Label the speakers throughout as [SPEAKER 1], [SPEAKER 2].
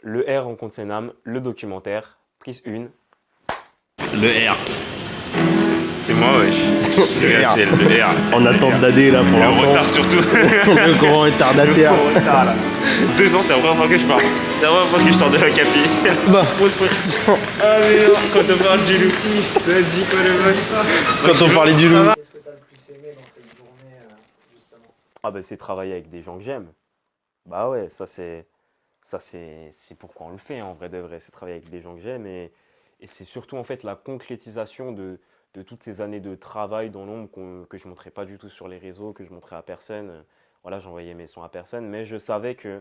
[SPEAKER 1] Le R rencontre Senam, le documentaire, prise 1.
[SPEAKER 2] Le R.
[SPEAKER 3] C'est moi, wesh.
[SPEAKER 2] Le R.
[SPEAKER 3] C'est le R.
[SPEAKER 2] En attente d'AD là pour
[SPEAKER 3] Le
[SPEAKER 2] l'instant.
[SPEAKER 3] retard surtout.
[SPEAKER 2] Le grand retardataire.
[SPEAKER 3] Le retard là. 2 ans, c'est la première fois que je pars. C'est la première fois que je sors de la capi.
[SPEAKER 2] Bah.
[SPEAKER 3] Ah mais non, quand on parle du loup, ça dit quoi le boss.
[SPEAKER 2] Quand on parlait du loup.
[SPEAKER 4] Qu'est-ce que t'as le plus aimé dans cette journée, justement?
[SPEAKER 1] Ah bah c'est travailler avec des gens que j'aime. Bah ouais, c'est pourquoi on le fait en vrai de vrai, c'est travailler avec des gens que j'aime et c'est surtout en fait la concrétisation de toutes ces années de travail dans l'ombre que je montrais pas du tout sur les réseaux, que je montrais à personne. Voilà, j'envoyais mes sons à personne, mais je savais que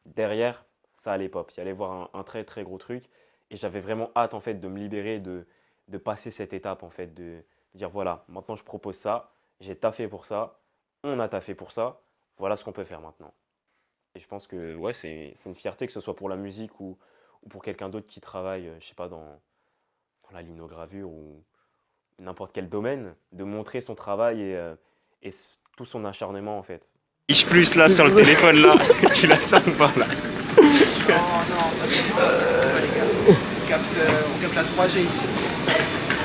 [SPEAKER 1] derrière, ça allait pop. Il y allait voir un très très gros truc et j'avais vraiment hâte en fait de me libérer, de passer cette étape en fait, de dire voilà, maintenant je propose ça, j'ai taffé pour ça, on a taffé pour ça, voilà ce qu'on peut faire maintenant. Et je pense que ouais, c'est une fierté que ce soit pour la musique ou pour quelqu'un d'autre qui travaille, je sais pas, dans la linogravure ou n'importe quel domaine, de montrer son travail tout son acharnement en fait.
[SPEAKER 3] Ich plus là sur le téléphone là. Tu la sens ou pas là?
[SPEAKER 4] On capte la 3G ici.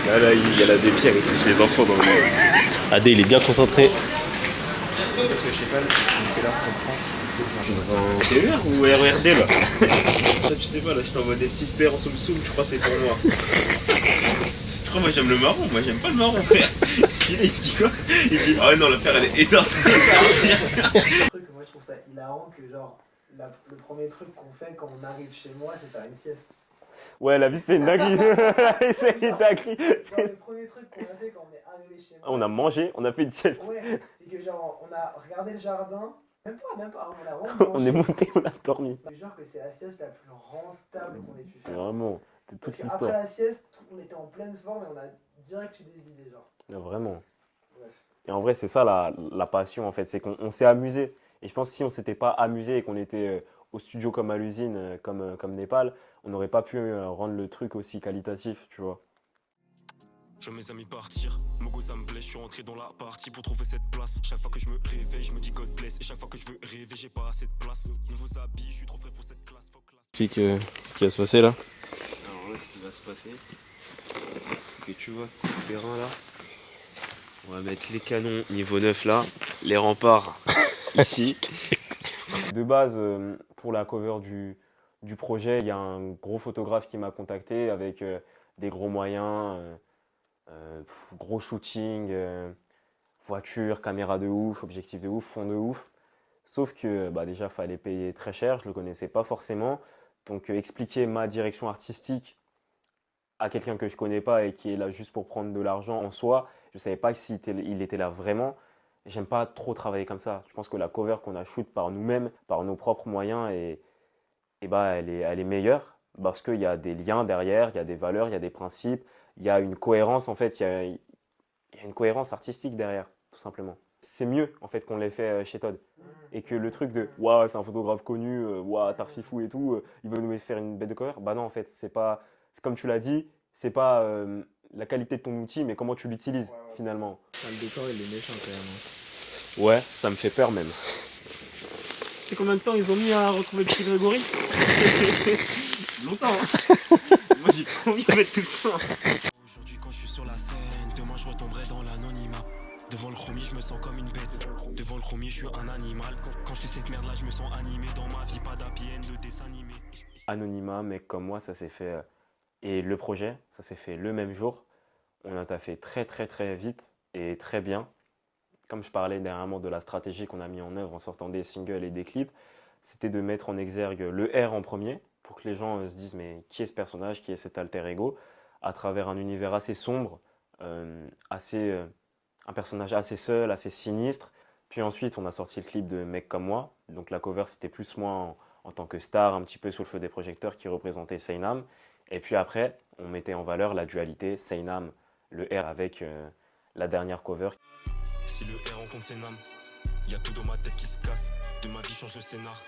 [SPEAKER 3] Là, il y a la dépie avec tous les enfants dans le.
[SPEAKER 2] AD il est bien concentré.
[SPEAKER 4] Parce que je sais pas, je là comprend.
[SPEAKER 3] C'est R ou RERD là? Ça, tu sais pas, là je t'envoie des petites paires en soum-soum, je crois que c'est pour moi. Je crois moi j'aime le marron, moi j'aime pas le marron frère. Il dit quoi? Il dit ah non, la paire elle est éteinte.
[SPEAKER 4] Moi je trouve ça hilarant que genre le premier truc qu'on fait quand on arrive chez moi c'est faire une sieste.
[SPEAKER 1] Ouais, la vie c'est une dinguerie. C'est une dinguerie.
[SPEAKER 4] Genre le premier truc qu'on a fait quand on est arrivé chez moi.
[SPEAKER 1] On a mangé, on a fait une sieste.
[SPEAKER 4] Ouais, c'est que genre on a regardé le jardin. Même pas, on a vraiment
[SPEAKER 1] On est
[SPEAKER 4] mangé.
[SPEAKER 1] monté, on a dormi.
[SPEAKER 4] Je jure que c'est la sieste la plus rentable qu'on ait pu faire.
[SPEAKER 1] Vraiment, c'est
[SPEAKER 4] Parce
[SPEAKER 1] toute
[SPEAKER 4] qu'après
[SPEAKER 1] l'histoire.
[SPEAKER 4] la sieste, on était en pleine forme et on a direct eu des idées genre.
[SPEAKER 1] Vraiment.
[SPEAKER 4] Bref.
[SPEAKER 1] Et en vrai, c'est ça la passion en fait, c'est qu'on s'est amusé. Et je pense que si on s'était pas amusé et qu'on était au studio comme à l'usine, comme Népal, on n'aurait pas pu rendre le truc aussi qualitatif, tu vois.
[SPEAKER 5] Je vois mes amis partir, Mogo ça me blesse, je suis rentré dans la partie pour trouver cette place. Chaque fois que je me réveille, je me dis God bless. Et chaque fois que je veux rêver, j'ai pas assez de place. Nouveaux habits, je suis trop frais pour cette classe.
[SPEAKER 2] Explique ce qui va se passer là.
[SPEAKER 3] Alors là, ce qui va se passer, c'est que tu vois, ce terrain là, on va mettre les canons niveau 9 là, les remparts ici.
[SPEAKER 1] De base, pour la cover du projet, il y a un gros photographe qui m'a contacté avec des gros moyens, gros shooting, voiture, caméra de ouf, objectif de ouf, fond de ouf. Sauf que bah, déjà, il fallait payer très cher, je ne le connaissais pas forcément. Donc expliquer ma direction artistique à quelqu'un que je ne connais pas et qui est là juste pour prendre de l'argent en soi, je ne savais pas s'il était là vraiment. J'aime pas trop travailler comme ça. Je pense que la cover qu'on a shoot par nous-mêmes, par nos propres moyens, bah, elle est meilleure parce qu'il y a des liens derrière, il y a des valeurs, il y a des principes, il y a une cohérence en fait, il y a une cohérence artistique derrière, tout simplement. C'est mieux en fait qu'on l'ait fait chez Todd. Et que le truc de waouh, c'est un photographe connu, waouh, Tarfifou et tout, il veut nous faire une bête de cover. Bah non, en fait, c'est pas, comme tu l'as dit, c'est pas la qualité de ton outil, mais comment tu l'utilises finalement.
[SPEAKER 4] Le décor il est méchant quand même.
[SPEAKER 1] Ouais, ça me fait peur même.
[SPEAKER 3] Tu sais combien de temps ils ont mis à retrouver le petit Grégory? Longtemps. Moi j'ai pas envie de mettre tout ça.
[SPEAKER 5] Aujourd'hui, quand je suis sur la scène, demain je retomberai dans l'anonymat. Devant le chromie, je me sens comme une bête. Devant le chromie, je suis un animal. Quand je fais cette merde là, je me sens animé. Dans ma vie, pas d'happy end de dessin animé.
[SPEAKER 1] Anonymat, mec comme moi, ça s'est fait. Et le projet, ça s'est fait le même jour. On a taffé très très très vite et très bien. Comme je parlais dernièrement de la stratégie qu'on a mis en œuvre en sortant des singles et des clips, c'était de mettre en exergue le R en premier pour que les gens se disent mais qui est ce personnage, qui est cet alter ego, à travers un univers assez sombre, un personnage assez seul, assez sinistre. Puis ensuite, on a sorti le clip de Mec comme moi. Donc la cover, c'était plus moi en tant que star, un petit peu sous le feu des projecteurs qui représentait Seynam. Et puis après, on mettait en valeur la dualité Seynam, le R avec la dernière cover.
[SPEAKER 5] Si le R rencontre ses names, y a tout dans ma tête qui se casse. De ma vie change le scénar.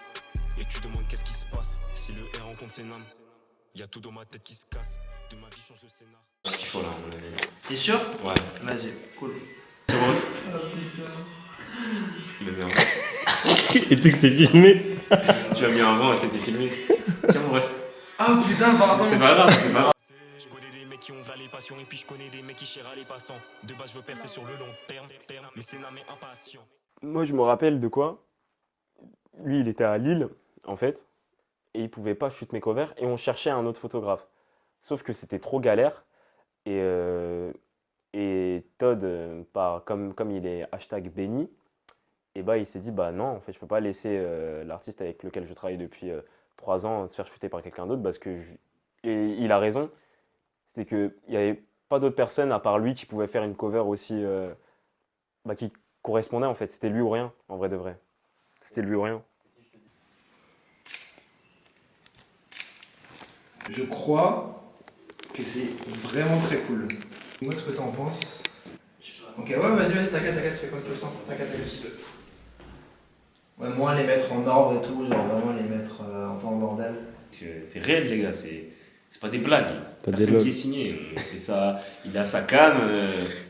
[SPEAKER 5] Et tu demandes qu'est-ce qui se passe. Si le R rencontre ses names, y a tout dans ma tête qui se casse. De ma vie change le scénar.
[SPEAKER 3] Ce qu'il faut là, à mon avis.
[SPEAKER 4] T'es sûr?
[SPEAKER 3] Ouais.
[SPEAKER 4] Vas-y, cool.
[SPEAKER 3] C'est bon. Mais bien.
[SPEAKER 2] Et tu sais que c'est filmé.
[SPEAKER 3] Tu as mis un vent et c'était filmé. Tiens, bref.
[SPEAKER 4] Ah putain, pardon.
[SPEAKER 3] C'est pas grave, c'est pas grave.
[SPEAKER 5] Je connais des mecs qui ont les passions et puis je connais des mecs qui chèrent à les passants. De base, je veux percer sur le long terme, mais c'est mais impatient.
[SPEAKER 1] Moi, je me rappelle de quoi. Lui, il était à Lille, en fait, et il pouvait pas shoot mes covers, et on cherchait un autre photographe. Sauf que c'était trop galère, et Todd, comme il est hashtag béni, et bah, il s'est dit, bah non, en fait, je peux pas laisser l'artiste avec lequel je travaille depuis 3 ans se faire shooter par quelqu'un d'autre, parce que, et il a raison, c'est qu'il n'y avait pas d'autres personnes à part lui qui pouvaient faire une cover aussi, qui correspondait en fait. C'était lui ou rien, en vrai de vrai. C'était lui ou rien.
[SPEAKER 6] Je crois que c'est vraiment très cool. Moi, ce que t'en penses? Ok, ouais, vas-y, t'inquiète, fais comme tu le sens, t'inquiète. Ouais, moins les mettre en ordre et tout, genre vraiment les mettre un peu en bordel.
[SPEAKER 3] C'est réel, les gars, c'est pas des blagues.
[SPEAKER 2] Pas des
[SPEAKER 3] Personne
[SPEAKER 2] blagues.
[SPEAKER 3] qui est signé. On fait ça, il a sa cam,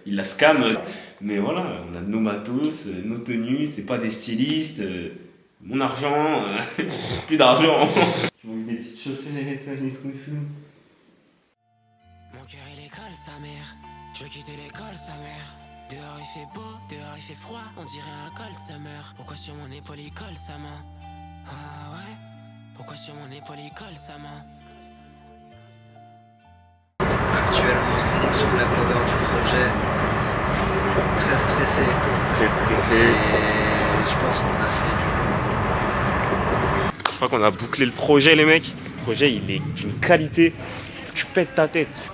[SPEAKER 3] il la scam. Mais voilà, on a nos matos, nos tenues, c'est pas des stylistes. Mon argent, plus d'argent. Je veux des petites chaussettes, des trucs flous.
[SPEAKER 5] Mon cœur il école sa mère, je veux quitter l'école sa mère. Dehors il fait beau, dehors il fait froid, on dirait un cold summer. Pourquoi sur mon épaule il colle sa main? Ah ouais? Pourquoi sur mon épaule il colle sa main?
[SPEAKER 4] Actuellement, c'est sur la cover du projet. Très stressé.
[SPEAKER 1] Très stressé.
[SPEAKER 4] Et je pense qu'on a fait
[SPEAKER 3] Je crois qu'on a bouclé le projet, les mecs. Le projet, il est d'une qualité. Tu pètes ta tête.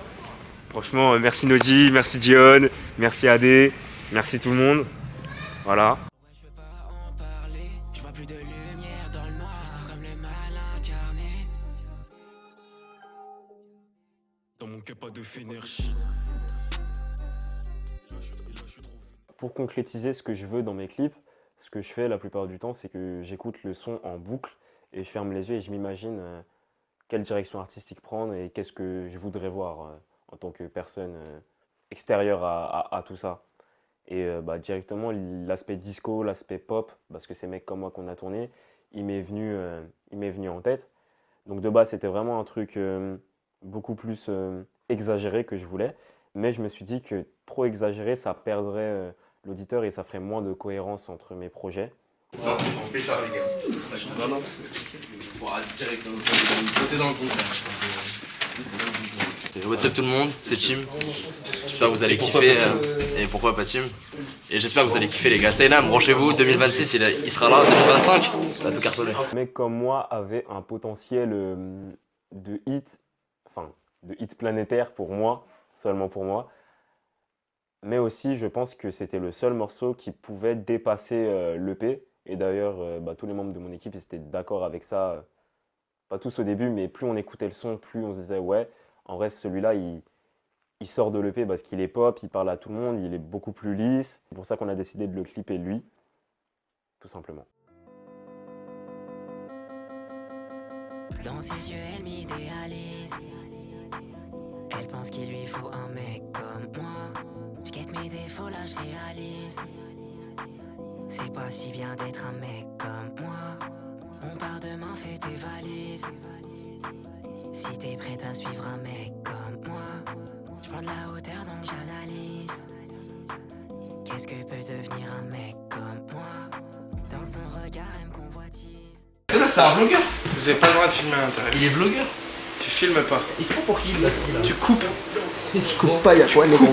[SPEAKER 3] Franchement, merci Nodi, merci Dion, merci Adé, merci tout le monde. Voilà.
[SPEAKER 5] Je veux pas en parler, je vois plus de lumière dans le noir, c'est comme le mal incarné. Dans mon cœur pas de fénergie.
[SPEAKER 1] Pour concrétiser ce que je veux dans mes clips, ce que je fais la plupart du temps, c'est que j'écoute le son en boucle et je ferme les yeux et je m'imagine quelle direction artistique prendre et qu'est-ce que je voudrais voir en tant que personne extérieure à tout ça. Et directement, l'aspect disco, l'aspect pop, parce que ces mecs comme moi qu'on a tourné, il m'est venu en tête. Donc de base, c'était vraiment un truc beaucoup plus exagéré que je voulais. Mais je me suis dit que trop exagéré, ça perdrait l'auditeur et ça ferait moins de cohérence entre mes projets.
[SPEAKER 3] Non, c'est mon pétard, les gars.
[SPEAKER 2] Non, non. On pourra direct côté dans le contraire.
[SPEAKER 7] What's up tout le monde, c'est Tim. J'espère que vous allez kiffer. Et pourquoi pas Tim? Et j'espère que vous allez kiffer les gars. Saylam, branchez-vous, 2026 il sera là, 2025, ça va tout cartonner.
[SPEAKER 1] Un mec comme moi avait un potentiel de hit, de hit planétaire pour moi, seulement pour moi. Mais aussi, je pense que c'était le seul morceau qui pouvait dépasser l'EP. Et d'ailleurs, tous les membres de mon équipe ils étaient d'accord avec ça. Pas tous au début, mais plus on écoutait le son, plus on se disait ouais, en vrai, celui-là, il sort de l'EP parce qu'il est pop, il parle à tout le monde, il est beaucoup plus lisse. C'est pour ça qu'on a décidé de le clipper lui, tout simplement.
[SPEAKER 5] Dans ses yeux, elle m'idéalise. Elle pense qu'il lui faut un mec comme moi. Je guette mes défauts, là je réalise. C'est pas si bien d'être un mec comme moi. On part demain, fais tes valises. Si t'es prête à suivre un mec comme moi, je prends de la hauteur donc j'analyse. Qu'est-ce que peut devenir un mec comme moi? Dans son regard, elle me convoitise.
[SPEAKER 6] Là, c'est un vlogueur.
[SPEAKER 2] Vous avez pas le droit de filmer à l'intérieur.
[SPEAKER 6] Il est vlogueur.
[SPEAKER 2] Tu filmes pas.
[SPEAKER 6] Il se prend pour qui, là, là?
[SPEAKER 2] Tu coupes.
[SPEAKER 6] Je coupe pas, y'a quoi, négro?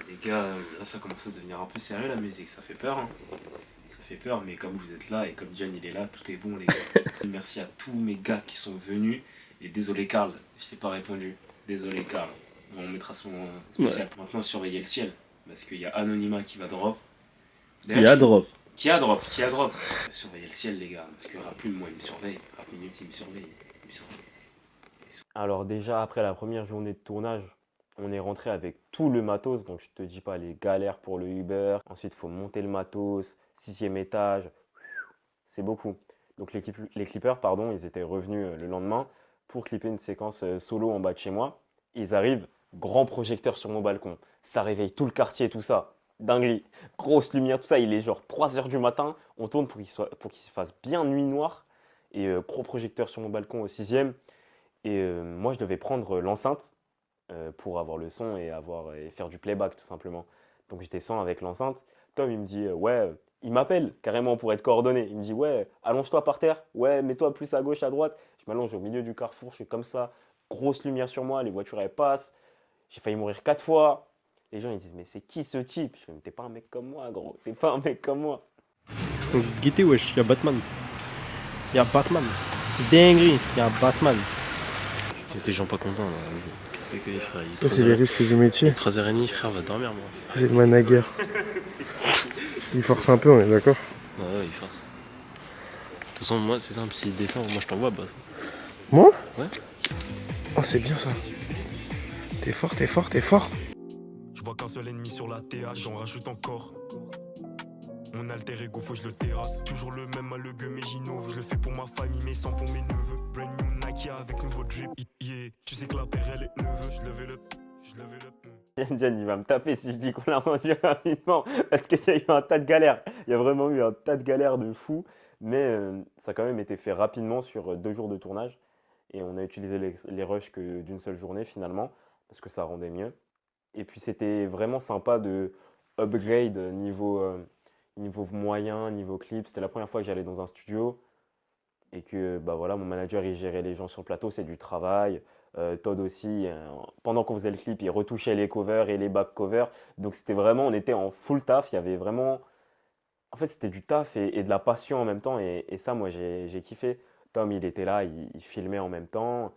[SPEAKER 3] Les gars, là ça commence à devenir un peu sérieux la musique, ça fait peur. Hein. Ça fait peur, mais comme vous êtes là et comme John il est là, tout est bon les gars. Merci à tous mes gars qui sont venus. Et désolé Karl, je t'ai pas répondu. Désolé Karl. On mettra son spécial. Ouais. Maintenant surveiller le ciel. Parce qu'il y a Anonymat qui va drop.
[SPEAKER 2] Qui a drop.
[SPEAKER 3] Qui a drop. Surveiller le ciel les gars. Parce que Raplume, moi il me surveille. Rap Minute il me surveille.
[SPEAKER 1] Alors déjà après la première journée de tournage, on est rentré avec tout le matos, donc je te dis pas les galères pour le Uber. Ensuite, il faut monter le matos, 6e étage, c'est beaucoup. Donc les clippers, ils étaient revenus le lendemain pour clipper une séquence solo en bas de chez moi. Ils arrivent, grand projecteur sur mon balcon. Ça réveille tout le quartier, tout ça. Dinguerie. Grosse lumière, tout ça. Il est genre 3 heures du matin. On tourne pour qu'il se fasse bien nuit noire. Et gros projecteur sur mon balcon au 6e. Et moi, je devais prendre l'enceinte pour avoir le son et faire du playback tout simplement. Donc je descends avec l'enceinte. Tom, il me dit ouais, il m'appelle carrément pour être coordonné. Il me dit ouais, allonge-toi par terre. Ouais, mets-toi plus à gauche, à droite. Je m'allonge au milieu du carrefour, je suis comme ça. Grosse lumière sur moi, les voitures elles passent. J'ai failli mourir 4 fois. Les gens ils disent mais c'est qui ce type? Je fais mais t'es pas un mec comme moi gros, t'es pas un mec comme moi.
[SPEAKER 8] Donc guettez wesh, y'a Batman. Y'a Batman. Dinguerie, y'a Batman.
[SPEAKER 9] Y'a des gens pas contents là, vas-y. Qu'est-ce que c'est frère?
[SPEAKER 10] Ça c'est les risques du métier.
[SPEAKER 9] 3h30 frère, va dormir moi.
[SPEAKER 10] C'est le manager. Il force un peu, on est d'accord?
[SPEAKER 9] Ouais, il force. De toute façon, moi c'est simple, s'il défend, moi je t'envoie bah.
[SPEAKER 10] Moi?
[SPEAKER 9] Ouais.
[SPEAKER 10] Oh c'est bien ça. T'es fort, t'es fort, t'es fort.
[SPEAKER 5] Je vois qu'un seul ennemi sur la TH, j'en rajoute encore. Mon alter ego, faut que je le terrasse. Toujours le même à le gueux, mais j'innove. Je le fais pour ma famille, mais sans pour mes neveux. Brand new Nike avec nouveau drip. Yeah. Tu sais que la paire, elle est neveu. Je levais le.
[SPEAKER 1] Jen, il va me taper si je dis qu'on l'a vendu rapidement. Parce qu'il y a eu un tas de galères. Il y a vraiment eu un tas de galères de fou. Mais ça a quand même été fait rapidement sur 2 jours de tournage. Et on a utilisé les rushs que d'une seule journée finalement. Parce que ça rendait mieux. Et puis c'était vraiment sympa de upgrade niveau moyen, niveau clip. C'était la première fois que j'allais dans un studio et que bah voilà, mon manager il gérait les gens sur le plateau, c'est du travail. Todd aussi, pendant qu'on faisait le clip, il retouchait les covers et les back covers. Donc c'était vraiment, on était en full taf. Il y avait vraiment, en fait c'était du taf et de la passion en même temps. Et ça, moi j'ai kiffé. Tom, il était là, il filmait en même temps.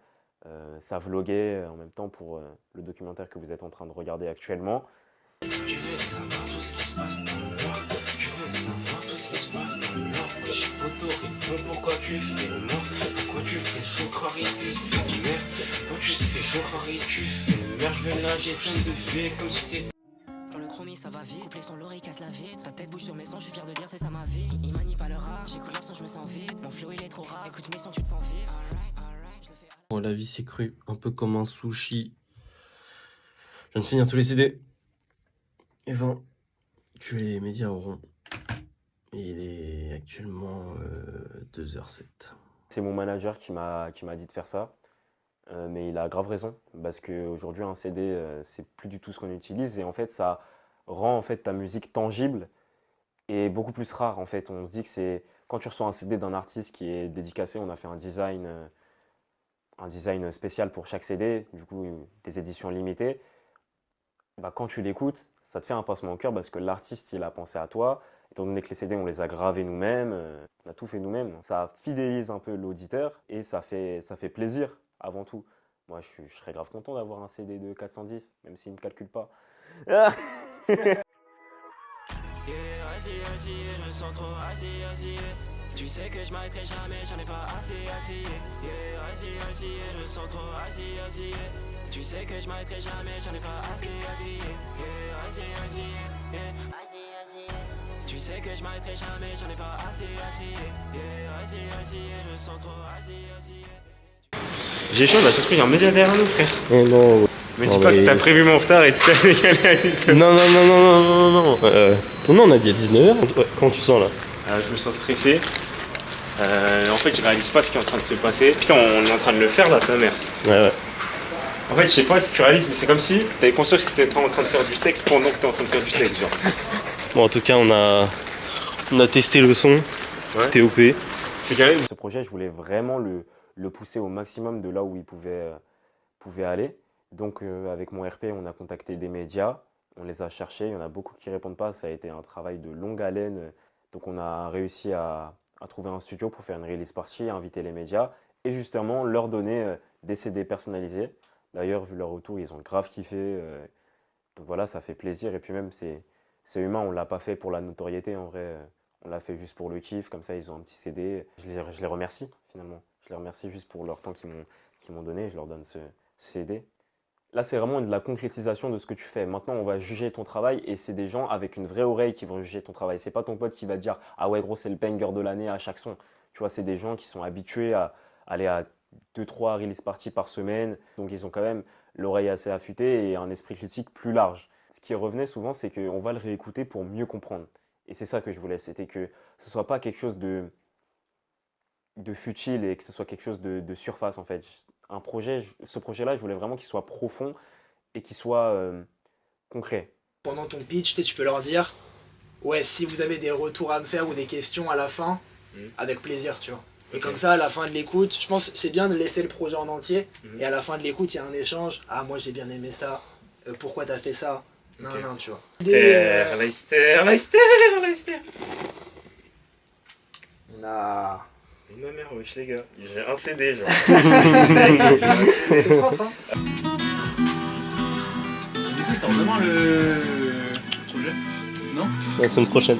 [SPEAKER 1] Ça vloguait en même temps pour le documentaire que vous êtes en train de regarder actuellement.
[SPEAKER 5] Tu veux savoir tout ce qui se passe dans le noir. Tu veux savoir tout ce qui se passe dans le noir. Ouais, je poto, réponds pourquoi tu fais le mort. Pourquoi tu fais chaud, Harry, tu fais le mer. Pourquoi tu fais chaud, Harry, tu fais le mer. Je vais nager plein de vie comme si t'étais.
[SPEAKER 11] Dans le chromie ça va vite, les son l'oreille casse la vitre. Ta tête bouge sur mes sons, je suis fier de dire c'est ça ma vie. Il manie pas le rare, j'écoute leur son, je me sens vide. Mon flow il est trop rare, écoute mes sons, tu te sens vivre. Alright, je le fais.
[SPEAKER 9] Bon, la vie c'est cru, un peu comme un sushi. Je viens de finir tous les CD. Et 20 que les médias auront. Il est actuellement 2h07.
[SPEAKER 1] C'est mon manager qui m'a dit de faire ça. Mais il a grave raison, parce qu'aujourd'hui un CD c'est plus du tout ce qu'on utilise et en fait ça rend en fait ta musique tangible et beaucoup plus rare en fait. On se dit que c'est quand tu reçois un CD d'un artiste qui est dédicacé, on a fait un design spécial pour chaque CD, du coup des éditions limitées. Bah, quand tu l'écoutes, ça te fait un pincement au cœur parce que l'artiste il a pensé à toi. Étant donné que les CD on les a gravés nous-mêmes, on a tout fait nous-mêmes. Ça fidélise un peu l'auditeur et ça fait plaisir. Avant tout, moi je serais grave content d'avoir un CD de 410, même s'il ne me calcule pas.
[SPEAKER 5] Je me sens trop assis. Tu sais que je m'arrêterai jamais, j'en ai pas assez. Je me sens trop assis. Tu sais que je m'arrêterai jamais, j'en ai pas assez. Tu sais que je m'arrêterai jamais, j'en ai pas assez. Je me sens trop assis.
[SPEAKER 3] J'ai chaud là, ça se trouve, il y a un média derrière nous, frère.
[SPEAKER 8] Oh non.
[SPEAKER 3] Me dis pas que t'as prévu mon retard et que t'as décalé à juste.
[SPEAKER 8] Non. Non, on a dit à 19h. Ouais, comment tu sens là?
[SPEAKER 3] Je me sens stressé. En fait, je réalise pas ce qui est en train de se passer. Putain, on est en train de le faire là, sa mère.
[SPEAKER 8] Ouais.
[SPEAKER 3] En fait, je sais pas si tu réalises, mais c'est comme si t'avais conscience que t'étais en train de faire du sexe pendant que t'es en train de faire du sexe, genre.
[SPEAKER 8] Bon, en tout cas, on a testé le son.
[SPEAKER 3] Ouais.
[SPEAKER 8] TOP.
[SPEAKER 3] C'est carré.
[SPEAKER 1] Ce projet, je voulais vraiment le pousser au maximum de là où il pouvait aller. Donc avec mon RP, on a contacté des médias, on les a cherchés, il y en a beaucoup qui ne répondent pas, ça a été un travail de longue haleine. Donc on a réussi à trouver un studio pour faire une release party, inviter les médias et justement leur donner des CD personnalisés. D'ailleurs, vu leur retour, ils ont grave kiffé. Donc voilà, ça fait plaisir et puis même c'est humain, on ne l'a pas fait pour la notoriété en vrai. On l'a fait juste pour le kiff, comme ça ils ont un petit CD. Je les remercie finalement. Je les remercie juste pour leur temps qu'ils m'ont donné. Je leur donne ce CD. Là, c'est vraiment de la concrétisation de ce que tu fais. Maintenant, on va juger ton travail et c'est des gens avec une vraie oreille qui vont juger ton travail. C'est pas ton pote qui va te dire « Ah ouais, gros, c'est le banger de l'année à chaque son. » Tu vois, c'est des gens qui sont habitués à aller à 2-3 release parties par semaine. Donc ils ont quand même l'oreille assez affûtée et un esprit critique plus large. Ce qui revenait souvent, c'est qu'on va le réécouter pour mieux comprendre. Et c'est ça que je voulais, c'était que ce soit pas quelque chose de futile et que ce soit quelque chose de surface en fait. Un projet, ce projet-là, je voulais vraiment qu'il soit profond et qu'il soit concret.
[SPEAKER 4] Pendant ton pitch, tu peux leur dire, ouais, si vous avez des retours à me faire ou des questions à la fin, avec plaisir, tu vois. Et comme ça, à la fin de l'écoute, je pense que c'est bien de laisser le projet en entier, et à la fin de l'écoute, il y a un échange. Ah, moi j'ai bien aimé ça, pourquoi t'as fait ça? Non, non, tu vois.
[SPEAKER 3] Leicester.
[SPEAKER 4] On a...
[SPEAKER 3] Ma mère, wesh les gars, j'ai un CD genre.
[SPEAKER 4] C'est propre, hein.
[SPEAKER 6] Du coup, il sort demain le projet? Non?
[SPEAKER 8] La semaine prochaine.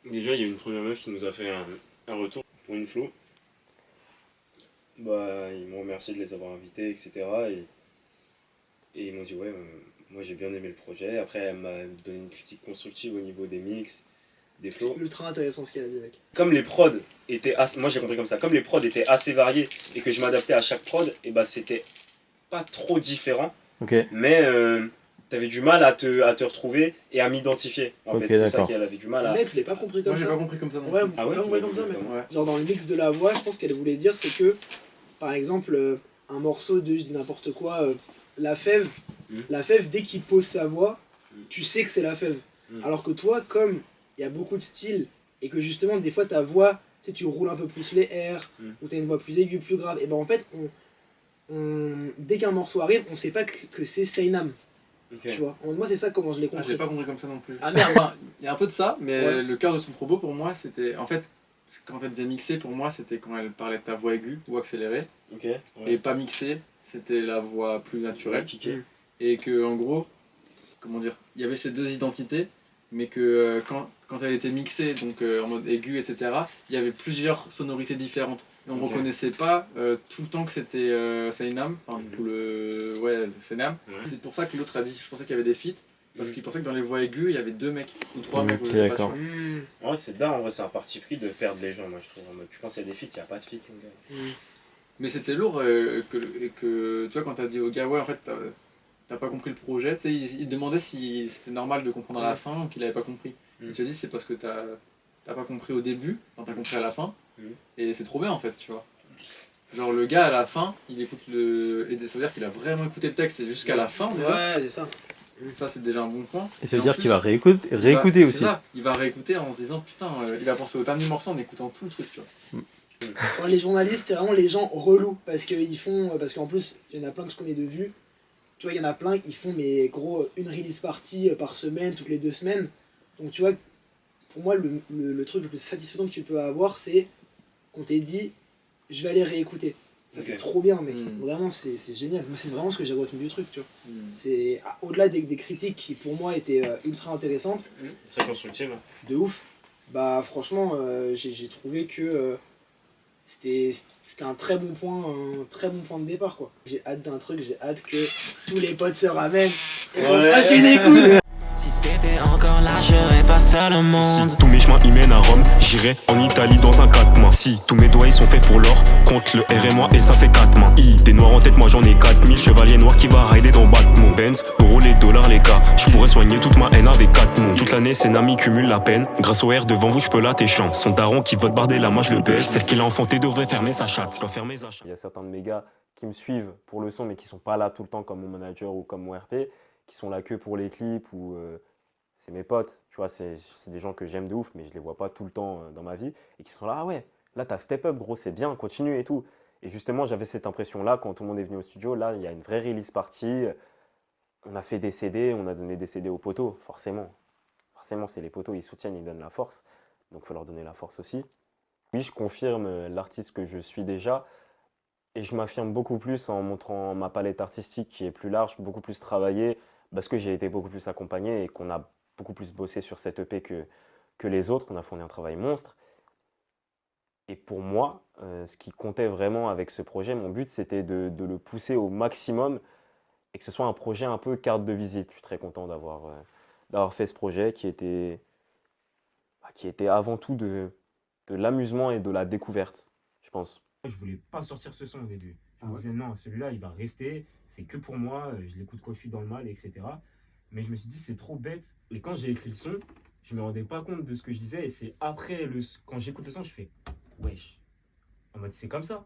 [SPEAKER 3] Déjà, il y a une première meuf qui nous a fait un retour pour une flow. Bah, ils m'ont remercié de les avoir invités, etc. Et ils m'ont dit, ouais, moi j'ai bien aimé le projet. Après, elle m'a donné une critique constructive au niveau des mix, des flows.
[SPEAKER 4] C'est ultra intéressant ce qu'elle a dit, mec.
[SPEAKER 3] Comme les prods étaient assez, moi j'ai compris comme ça, comme les prods étaient assez variés et que je m'adaptais à chaque prod, et bah c'était pas trop différent.
[SPEAKER 8] Ok.
[SPEAKER 3] Mais t'avais du mal à te retrouver et à m'identifier. En
[SPEAKER 8] Ok,
[SPEAKER 3] fait, c'est ça
[SPEAKER 8] d'accord.
[SPEAKER 3] qu'elle avait du mal à.
[SPEAKER 4] Mec, je l'ai pas compris comme
[SPEAKER 6] Moi,
[SPEAKER 4] ça.
[SPEAKER 6] j'ai pas compris comme ça non
[SPEAKER 4] Ouais,
[SPEAKER 6] plus.
[SPEAKER 3] Ah ouais,
[SPEAKER 4] ouais, comme ça, mais...
[SPEAKER 6] Ouais.
[SPEAKER 4] Genre dans le mix de la voix, je pense qu'elle voulait dire, c'est que, par exemple, un morceau de, je dis n'importe quoi, la fève, dès qu'il pose sa voix, tu sais que c'est la fève. Alors que toi, comme il y a beaucoup de styles, et que justement, des fois, ta voix, tu sais, tu roules un peu plus les airs, ou tu as une voix plus aiguë, plus grave, et ben en fait, dès qu'un morceau arrive, on sait pas que c'est Seynam.
[SPEAKER 3] Okay.
[SPEAKER 4] Tu vois, moi c'est ça comment je l'ai
[SPEAKER 6] Ah,
[SPEAKER 4] compris.
[SPEAKER 6] je l'ai pas compris comme ça non plus.
[SPEAKER 4] Ah merde.
[SPEAKER 6] Enfin, il y a un peu de ça, mais
[SPEAKER 4] Ouais.
[SPEAKER 6] le cœur de son propos pour moi c'était. En fait, quand elle disait mixer, pour moi c'était quand elle parlait de ta voix aiguë ou accélérée.
[SPEAKER 3] Ok. Ouais.
[SPEAKER 6] Et pas mixer, c'était la voix plus naturelle.
[SPEAKER 3] Ouais, kické.
[SPEAKER 6] Et que en gros, comment dire, il y avait ces deux identités, mais que quand elle était mixée, donc en mode aigu, etc., il y avait plusieurs sonorités différentes. Et on ne
[SPEAKER 3] Ok.
[SPEAKER 6] reconnaissait pas tout le temps que c'était Seynam, enfin du coup le... Ouais, Seynam.
[SPEAKER 3] Ouais.
[SPEAKER 6] C'est pour ça que l'autre a dit, je pensais qu'il y avait des feats, parce qu'il pensait que dans les voix aiguës, il y avait 2 mecs, ou 3 mecs.
[SPEAKER 8] Ok,
[SPEAKER 6] je sais pas
[SPEAKER 8] d'accord.
[SPEAKER 6] sûr.
[SPEAKER 3] Ouais, c'est dingue, en vrai, c'est un parti pris de perdre les gens, moi je trouve. En mode, tu penses qu'il y a des feats, il n'y a pas de feats, mon gars.
[SPEAKER 6] Mais c'était lourd que, tu vois, quand t'as dit au gars, ouais, en fait, t'as pas compris le projet, tu sais, il demandait si c'était normal de comprendre à la fin ou qu'il avait pas compris. Et tu as dit, c'est parce que t'as pas compris au début, quand t'as compris à la fin, et c'est trop bien en fait, tu vois. Genre le gars à la fin, il écoute le. Et ça veut dire qu'il a vraiment écouté le texte, c'est jusqu'à la fin déjà.
[SPEAKER 4] Ouais, c'est ça.
[SPEAKER 6] Ça, c'est déjà un bon point.
[SPEAKER 8] Et ça veut
[SPEAKER 6] en
[SPEAKER 8] dire
[SPEAKER 6] plus,
[SPEAKER 8] qu'il va réécouter
[SPEAKER 6] c'est
[SPEAKER 8] aussi.
[SPEAKER 6] ça, il va réécouter en se disant, putain, il a pensé au dernier morceau en écoutant tout le truc, tu vois.
[SPEAKER 4] Quand les journalistes, c'est vraiment les gens relous parce qu'ils font. Parce qu'en plus, il y en a plein que je connais de vue. Tu vois, il y en a plein, ils font mais gros une release party par semaine, toutes les 2 semaines. Donc tu vois, pour moi, le truc le plus satisfaisant que tu peux avoir, c'est qu'on t'ait dit, je vais aller réécouter. Ça, c'est trop bien, mec. Vraiment, c'est génial. Moi, c'est vraiment ce que j'ai retenu du truc, tu vois. C'est au-delà des critiques qui, pour moi, étaient ultra intéressantes.
[SPEAKER 3] Très constructive.
[SPEAKER 4] De ouf. Bah, franchement, j'ai trouvé que c'était un très bon point de départ, quoi. J'ai hâte d'un truc, j'ai hâte que tous les potes se ramènent et qu'on se fasse une écoute.
[SPEAKER 11] Si t'étais encore là, j'aurais pas seul au monde.
[SPEAKER 5] Si tous mes chemins y mènent à Rome, j'irai en Italie dans un 4 mains. Si tous mes doigts ils sont faits pour l'or, compte le R et moi et ça fait 4 mains. Des noirs en tête, moi j'en ai 4000. Chevalier noir qui va rider dans Batman. Benz, euros, les dollars, les cas. Je pourrais soigner toute ma haine avec 4 mots. Toute l'année, c'est Nami cumule la peine. Grâce au R devant vous, je peux là tes champs. Son daron qui vote barder là, moi je le baisse. Celle qu'il a enfanté devrait fermer sa chatte. Doit fermer sa chatte.
[SPEAKER 1] Il y a certains de mes gars qui me suivent pour le son, mais qui sont pas là tout le temps comme mon manager ou comme mon RP, qui sont là que pour les clips ou c'est mes potes, tu vois, c'est des gens que j'aime de ouf, mais je les vois pas tout le temps dans ma vie, et qui sont là, ah ouais, là t'as step up gros, c'est bien, continue et tout. Et justement, j'avais cette impression-là quand tout le monde est venu au studio, là il y a une vraie release party, on a fait des CD, on a donné des CD aux poteaux, forcément. Forcément, c'est les poteaux, ils soutiennent, ils donnent la force, donc il faut leur donner la force aussi. Oui, je confirme l'artiste que je suis déjà, et je m'affirme beaucoup plus en montrant ma palette artistique qui est plus large, beaucoup plus travaillée, parce que j'ai été beaucoup plus accompagné et qu'on a beaucoup plus bossé sur cette EP que les autres, on a fourni un travail monstre. Et pour moi, ce qui comptait vraiment avec ce projet, mon but, c'était de le pousser au maximum et que ce soit un projet un peu carte de visite. Je suis très content d'avoir fait ce projet qui était avant tout de l'amusement et de la découverte, je pense.
[SPEAKER 12] Je voulais pas sortir ce son au début. Je
[SPEAKER 8] Ah
[SPEAKER 12] me
[SPEAKER 8] ouais.
[SPEAKER 12] disais non, celui-là il va rester, c'est que pour moi, je l'écoute quand je suis dans le mal, etc. Mais je me suis dit c'est trop bête. Et quand j'ai écrit le son, je me rendais pas compte de ce que je disais. Et c'est après, quand j'écoute le son, je fais wesh. En mode c'est comme ça.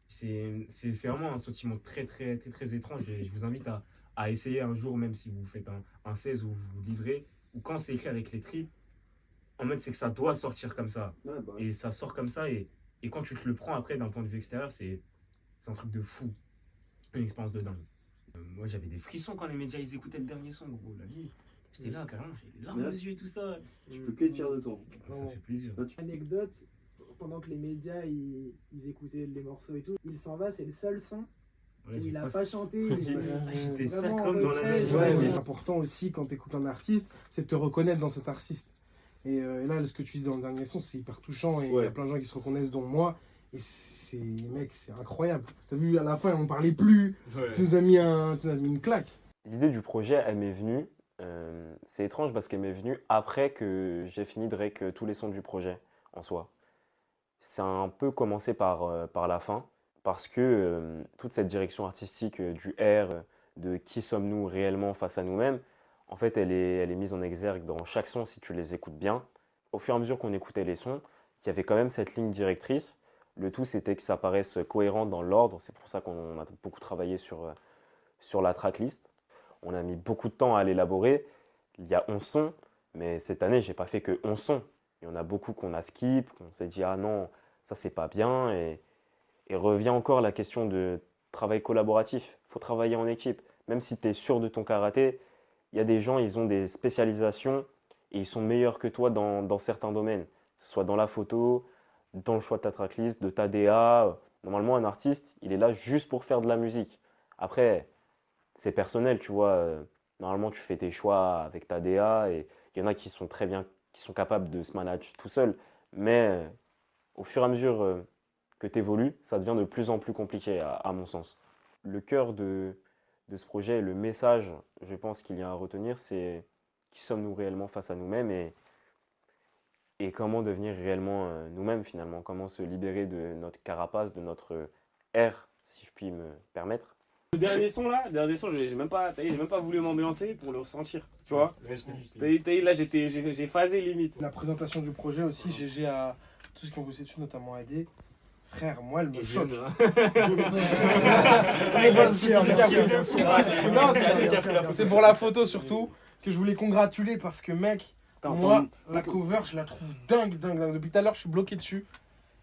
[SPEAKER 12] C'est vraiment un sentiment très, très, très, très étrange. Et je vous invite à essayer un jour, même si vous faites un 16 ou vous vous livrez, ou quand c'est écrit avec les tripes, en mode c'est que ça doit sortir comme ça.
[SPEAKER 8] Ouais, bah ouais.
[SPEAKER 12] Et ça sort comme ça. Et quand tu te le prends après d'un point de vue extérieur, c'est un truc de fou. Une expérience de dingue. Moi j'avais des frissons quand les médias ils écoutaient le dernier son, gros. La vie. J'étais là carrément, j'ai les larmes aux yeux et tout ça.
[SPEAKER 8] Tu peux que être fier de toi.
[SPEAKER 12] Ça fait plaisir.
[SPEAKER 4] Anecdote, pendant que les médias ils écoutaient les morceaux et tout, Il s'en va, c'est le seul son
[SPEAKER 12] Ouais,
[SPEAKER 4] où
[SPEAKER 12] j'ai
[SPEAKER 4] il a
[SPEAKER 12] pas-
[SPEAKER 4] pas chanté. Il
[SPEAKER 12] J'étais
[SPEAKER 4] était
[SPEAKER 12] ça
[SPEAKER 4] vraiment en
[SPEAKER 12] comme dans la
[SPEAKER 4] retrait,
[SPEAKER 12] neige.
[SPEAKER 4] genre,
[SPEAKER 8] Ouais, mais l'important aussi quand tu écoutes un artiste, c'est de te reconnaître dans cet artiste. Et là, ce que tu dis dans le dernier son, c'est hyper touchant et il y a plein de gens qui se reconnaissent, dont moi. Et mec, c'est incroyable. T'as vu, à la fin, on parlait plus.
[SPEAKER 12] Ouais.
[SPEAKER 8] Tu nous as mis une claque.
[SPEAKER 1] L'idée du projet, elle m'est venue. C'est étrange parce qu'elle m'est venue après que j'ai fini de rec tous les sons du projet en soi. C'est un peu commencé par la fin parce que toute cette direction artistique du R, de qui sommes-nous réellement face à nous-mêmes, en fait, elle est mise en exergue dans chaque son si tu les écoutes bien. Au fur et à mesure qu'on écoutait les sons, il y avait quand même cette ligne directrice. Le tout, c'était que ça paraisse cohérent dans l'ordre. C'est pour ça qu'on a beaucoup travaillé sur la tracklist. On a mis beaucoup de temps à l'élaborer. Il y a 11 sons, mais cette année, j'ai pas fait que 11 sons. Il y en a beaucoup qu'on a skip, qu'on s'est dit « Ah non, ça c'est pas bien ». Et revient encore la question de travail collaboratif. Il faut travailler en équipe. Même si tu es sûr de ton karaté, il y a des gens, ils ont des spécialisations et ils sont meilleurs que toi dans certains domaines. Que ce soit dans la photo, dans le choix de ta tracklist, de ta DA. Normalement, un artiste, il est là juste pour faire de la musique. Après, c'est personnel, tu vois. Normalement, tu fais tes choix avec ta DA et il y en a qui sont très bien, qui sont capables de se manager tout seul. Mais au fur et à mesure que tu évolues, ça devient de plus en plus compliqué, à mon sens. Le cœur de ce projet, le message, je pense qu'il y a à retenir, c'est qui sommes-nous réellement face à nous-mêmes et comment devenir réellement nous-mêmes finalement, comment se libérer de notre carapace, de notre air, si je puis me permettre.
[SPEAKER 13] Le dernier son là, j'ai même pas voulu m'ambiancer pour le ressentir, tu vois. T'as vu, là j'ai phasé limite.
[SPEAKER 10] La présentation du projet aussi, GG à tous ceux qui ont bossé dessus, notamment à aider. Frère, moi, elle me choque. C'est pour la photo surtout que je voulais congratuler parce que, mec, moi, la cover, je la trouve dingue. Depuis tout à l'heure, je suis bloqué dessus.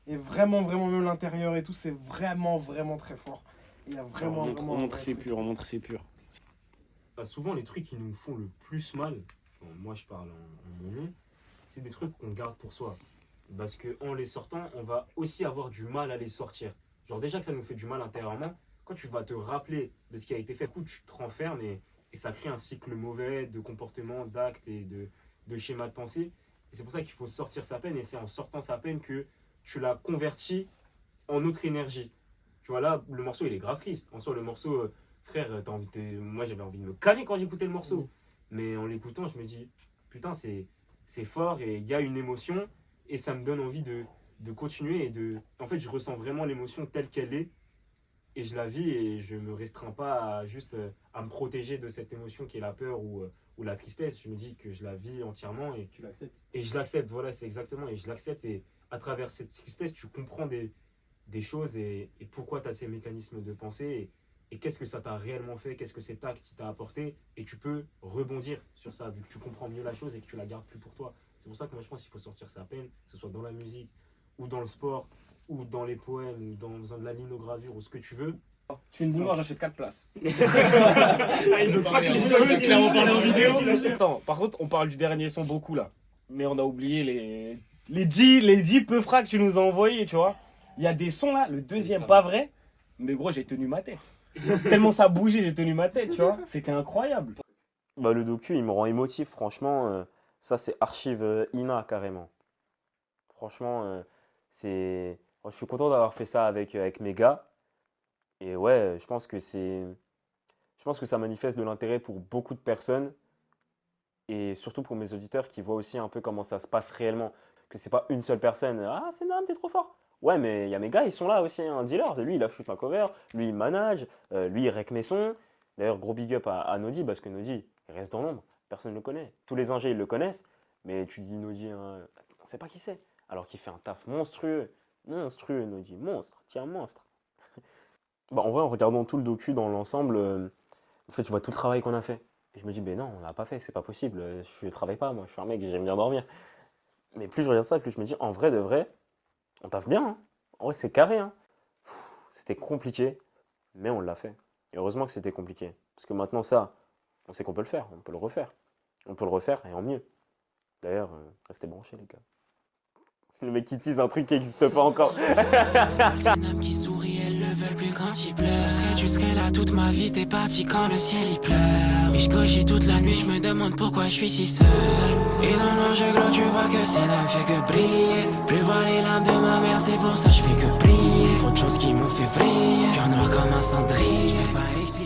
[SPEAKER 10] Et vraiment, même l'intérieur et tout, c'est vraiment très fort. Il y a vraiment.
[SPEAKER 13] On montre c'est pur.
[SPEAKER 12] Souvent, les trucs qui nous font le plus mal, moi je parle en mon nom, c'est des trucs qu'on garde pour soi. Parce qu'en les sortant, on va aussi avoir du mal à les sortir. Genre déjà que ça nous fait du mal intérieurement, quand tu vas te rappeler de ce qui a été fait, du coup tu te renfermes et ça crée un cycle mauvais de comportement, d'actes et de schémas de pensée. Et c'est pour ça qu'il faut sortir sa peine et c'est en sortant sa peine que tu la convertis en autre énergie. Tu vois là, le morceau il est grave triste. En soi le morceau, frère, moi j'avais envie de me canner quand j'écoutais le morceau. Mais en l'écoutant je me dis, putain c'est fort et il y a une émotion. Et ça me donne envie de continuer en fait je ressens vraiment l'émotion telle qu'elle est et je la vis et je me restreins pas à me protéger de cette émotion qui est la peur ou la tristesse. Je me dis que je la vis entièrement et
[SPEAKER 13] tu l'acceptes.
[SPEAKER 12] Et je l'accepte, voilà, c'est exactement, et je l'accepte et à travers cette tristesse tu comprends des choses et pourquoi tu as ces mécanismes de pensée et qu'est-ce que ça t'a réellement fait, qu'est-ce que cet acte t'a apporté et tu peux rebondir sur ça vu que tu comprends mieux la chose et que tu la gardes plus pour toi. C'est pour ça que moi je pense qu'il faut sortir sa peine, que ce soit dans la musique, ou dans le sport, ou dans les poèmes, ou dans de la linogravure, ou ce que tu veux.
[SPEAKER 13] Tu fais une boomer, j'achète 4 places.
[SPEAKER 12] Il veut pas que les gens
[SPEAKER 13] qu'il a reparlé en vidéo. Attends, par contre, on parle du dernier son beaucoup là. Mais on a oublié les 10 peufras que tu nous as envoyés, tu vois. Il y a des sons là, le deuxième pas vrai, mais gros, j'ai tenu ma tête. Tellement ça bougeait, j'ai tenu ma tête, tu vois. C'était incroyable.
[SPEAKER 1] Bah, le docu, il me rend émotif, franchement. Ça, c'est archive INA, carrément. Franchement, je suis content d'avoir fait ça avec mes gars. Et ouais, je pense que ça manifeste de l'intérêt pour beaucoup de personnes. Et surtout pour mes auditeurs qui voient aussi un peu comment ça se passe réellement. Que c'est pas une seule personne. Ah, c'est Nam, t'es trop fort. Ouais, mais il y a mes gars, ils sont là aussi, un dealer. Lui, il a shoot ma cover, lui, il manage, lui, il rec mes sons. D'ailleurs, gros big up à Nodi, parce que Nodi, il reste dans l'ombre. Personne ne le connaît. Tous les ingés, ils le connaissent. Mais tu dis Nodi, hein, on sait pas qui c'est. Alors qu'il fait un taf monstrueux. Monstrueux, Nodi. Monstre. Tiens, monstre. Bah, en vrai, en regardant tout le docu dans l'ensemble, en fait, je vois tout le travail qu'on a fait. Et je me dis, ben non, on l'a pas fait, c'est pas possible. Je travaille pas, moi. Je suis un mec, j'aime bien dormir. Mais plus je regarde ça, plus je me dis, en vrai de vrai, on taffe bien. Hein. En vrai, c'est carré. Hein. C'était compliqué, mais on l'a fait. Et heureusement que c'était compliqué. Parce que maintenant, ça, on sait qu'on peut le faire. On peut le refaire. On peut le refaire et en mieux. D'ailleurs, restez branchés, les gars. Le mec qui tease un truc qui n'existe pas encore.
[SPEAKER 11] C'est un homme qui sourit, elles le veulent plus quand il pleure. Tu serais là toute ma vie, t'es parti quand le ciel il pleure. Mais je cogite toute la nuit, je me demande pourquoi je suis si seul. Et dans l'ange glow, tu vois que c'est là, me fait que briller. Pleuvoir les larmes de ma mère, c'est pour ça je fais que prier. Trop de choses qui m'ont fait vriller. Cœur noir comme un cendrier. Je vais pas expliquer.